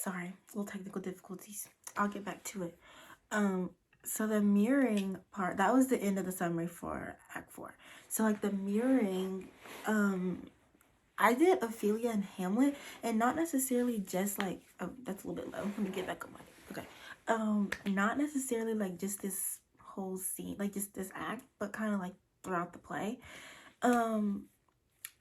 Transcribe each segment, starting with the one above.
Sorry, little technical difficulties. I'll get back to it. So the mirroring part, that was the end of the summary for Act 4. So like the mirroring, I did Ophelia and Hamlet, and not necessarily just like, oh, that's a little bit low. Let me get back on my, okay. Not necessarily like just this whole scene, like just this act, but kind of like throughout the play.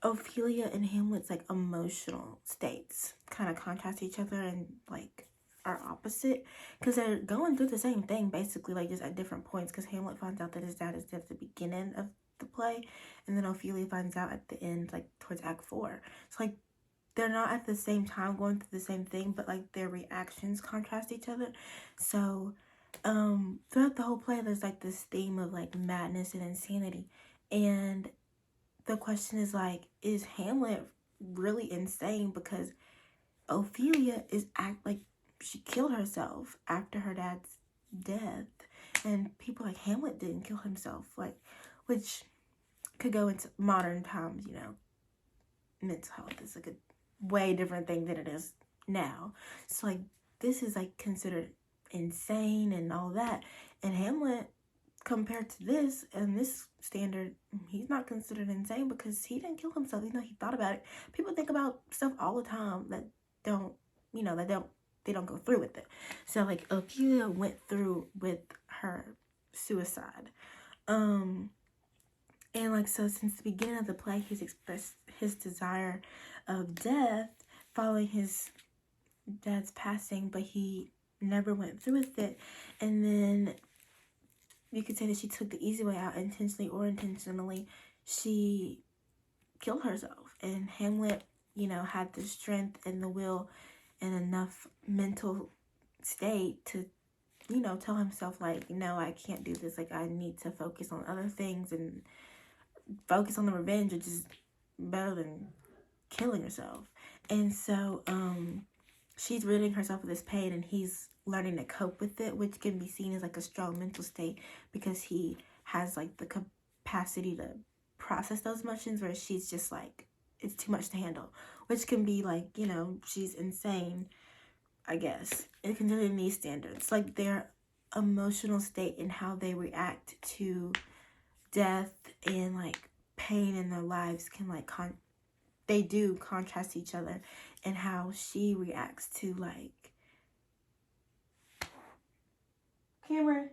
Ophelia and Hamlet's like emotional states kind of contrast each other and like are opposite, because they're going through the same thing basically, like just at different points, because Hamlet finds out that his dad is dead at the beginning of the play, and then Ophelia finds out at the end, like towards Act 4. So like they're not at the same time going through the same thing, but like their reactions contrast each other. So throughout the whole play there's like this theme of like madness and insanity, and the question is like, is Hamlet really insane? Because Ophelia is like she killed herself after her dad's death, and people like Hamlet didn't kill himself, like, which could go into modern times, you know. Mental health is like a way different thing than it is now. So like this is like considered insane and all that, and Hamlet, compared to this and this standard, he's not considered insane because he didn't kill himself, even though he thought about it. People think about stuff all the time that don't, you know, they don't go through with it. So like Ophelia went through with her suicide. And like, so since the beginning of the play, he's expressed his desire of death following his dad's passing, but he never went through with it. And then you could say that she took the easy way out, intentionally or intentionally. She killed herself, and Hamlet, you know, had the strength and the will and enough mental state to, you know, tell himself like, no, I can't do this. Like, I need to focus on other things, and focus on the revenge, which is better than killing herself. And so she's ridding herself of this pain, and he's learning to cope with it, which can be seen as like a strong mental state, because he has like the capacity to process those emotions, whereas she's just like, it's too much to handle, which can be like, you know, she's insane, I guess, and considering these standards. Like their emotional state and how they react to death and like pain in their lives can like they do contrast each other, and how she reacts to like Cameron.